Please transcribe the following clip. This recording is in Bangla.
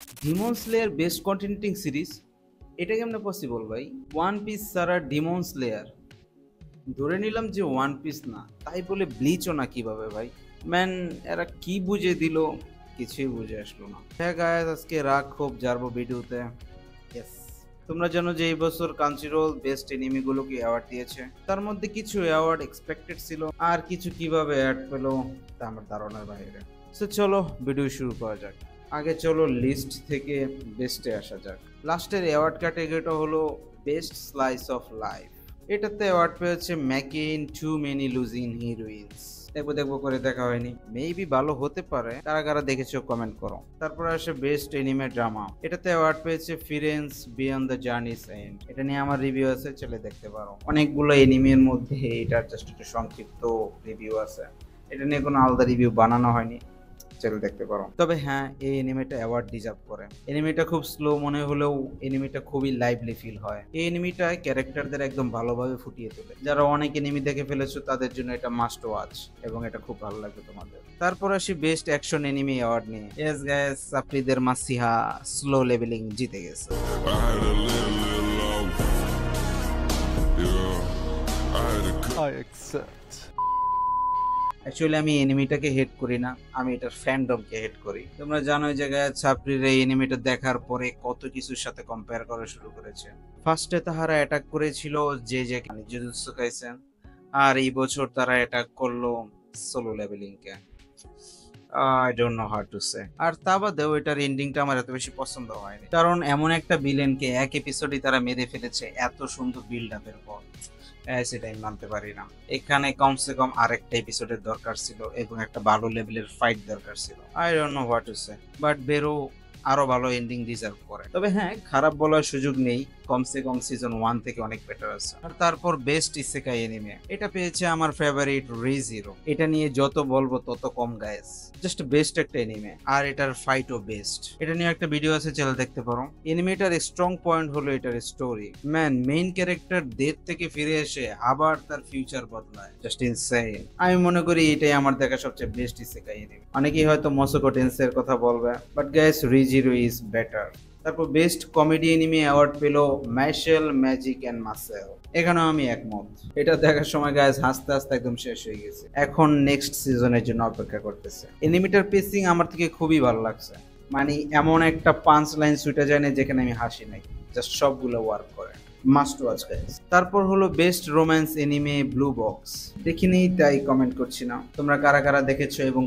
ডিমন স্লেয়ার বেস্ট কন্টেন্টিং সিরিজ, এটা কেমনে পসিবল ভাই? ওয়ান পিস ছাড়া ডিমন স্লেয়ার, ধরে নিলাম যে ওয়ান পিস না, তাই বলে ব্লিচও না কিভাবে ভাই? ম্যান, এরা কি বুঝে দিল, কিছুই বুঝে আসলো না। হ্যাঁ গায়েস, আজকে রাগ খুব জারবো ভিডিওতে। ইয়েস, তোমরা জানো যে এই বছর কাঞ্চিরোল বেস্ট এনিমিগুলোকে অ্যাওয়ার্ড দিয়েছে। তার মধ্যে কিছু অ্যাওয়ার্ড এক্সপেক্টেড ছিল, আর কিছু কিভাবে অ্যাড পেলো তা আমার ধারণার বাইরে। সো চলো ভিডিও শুরু করা যাক। আগে চলো লিস্ট থেকে বেস্টে আসা যাক। লাস্টের অ্যাওয়ার্ড ক্যাটাগরিটা হলো বেস্ট স্লাইস অফ লাইফ। এটাতে অ্যাওয়ার্ড পেয়েছে ম্যাকিন টু মেনি লুজিং হিরোইন্স। দেখবো দেখবো করে দেখা হয়নি, মেবি ভালো হতে পারে। কারা কারা দেখেছো কমেন্ট করো। তারপর আসে বেস্ট এনিমে ড্রামা। এটাতে অ্যাওয়ার্ড পেয়েছে ফিরেন্স বিয়ন্ড দ্য জার্নিস এন্ড। এটা নিয়ে আমার রিভিউ আছে, চলে দেখতে পারো। অনেকগুলো এনিমের মধ্যে এটার জাস্ট একটু সংক্ষিপ্ত রিভিউ আছে, এটা নিয়ে কোনো আলাদা রিভিউ বানানো হয়নি, চলে দেখতে পারো। তবে হ্যাঁ, এই এনিমেটা অ্যাওয়ার্ড ডিজার্ভ করে। এনিমেটা খুব স্লো মনে হলেও এনিমেটা খুবই লাইভলি ফিল হয়। এই এনিমেটা ক্যারেক্টারদের একদম ভালোভাবে ফুটিয়ে তোলে। যারা অনেক এনিমি দেখে ফেলেছো তাদের জন্য এটা মাস্ট ওয়াচ, এবং এটা খুব ভালো লাগবে তোমাদের। তারপর আসি বেস্ট অ্যাকশন এনিমি অ্যাওয়ার্ড নিয়ে। এস গাইস, সাপ্রিদের মাসিহা স্লো লেভেলিং জিতে গেছে। I had a little love. Yeah, I had a I accept. Actually আমি এনিমিটাকে হেট করি না, আমি এটার ফ্যান্ডমকে হেট করি। তোমরা জানোই যে গায়ে ছাপড়ির এই এনিমিটা দেখার পরে কত কিছুর সাথে কম্পেয়ার করা শুরু করেছে। ফার্স্টে তাহারা অ্যাটাক করেছিল যে জুজুৎসু কাইসেন, আর এই বছর তারা অ্যাটাক করলো সোলো লেভেলিংকে। I don't know how to say. আর তা বাদেও এটার এন্ডিংটা আমার এত বেশি পছন্দ হয়নি, কারণ এমন একটা ভিলেনকে এক এপিসোডে তারা মেরে ফেলেছে এত সুন্দর বিল্ড আপের পর। সেটা আমি মানতে পারি না। এখানে কমসে কম আরেকটা এপিসোডের দরকার ছিল, এবং একটা ভালো লেভেলের ফাইট দরকার ছিল। I don't know what to say, but বেরো আরো ভালো এন্ডিং ডিজার্ভ করে। তবে হ্যাঁ, খারাপ বলার সুযোগ নেই, কমসে কম সিজন 1 থেকে অনেক বেটার আছে। আর তারপর বেস্ট ইসেকাই এনিমে, এটা পেয়েছে আমার ফেভারিট রিজিরো। এটা নিয়ে যত বলবো তত কম গাইস, জাস্ট বেস্ট একটা এনিমে, আর এটার ফাইটও বেস্ট। এটা নিয়ে একটা ভিডিও আছে, চলে দেখতে পারো। এনিমেটার স্ট্রং পয়েন্ট হলো এটার story. Man, main character death থেকে ফিরে এসে আবার তার ফিউচার বদলায়, জাস্ট ইনসেইন। আমি মনে করি এটাই আমার দেখা সবচেয়ে বেস্ট ইসেকাই এনিমে। অনেকেই হয়তো মোসোকো টেন্সের কথা বলবে, বাট গাইস রিজিরো ইজ বেটার। তারপর বেস্ট কমেডি এনিমে অ্যাওয়ার্ড পেল ম্যাশেল ম্যাজিক এন্ড মাসেল। এখানেও আমি একমত। এটা দেখার সময় গাইস হাসতে হাসতে একদম শেষ হয়ে গেছে। এখন নেক্সট সিজনের জন্য অপেক্ষা করতেছে। এনিমেটার পেসিং আমার থেকে খুবই ভালো লাগছে। মানে এমন একটা পাঞ্চ লাইন ছুটে যায় না যেখানে আমি হাসি নাই, জাস্ট সবগুলো ওয়ার্ক করে। Must watch guys. তারপর হলো best romance anime blue box. দেখিনি তাই কমেন্ট করছি না। তোমরা কারা কারা দেখেছো এবং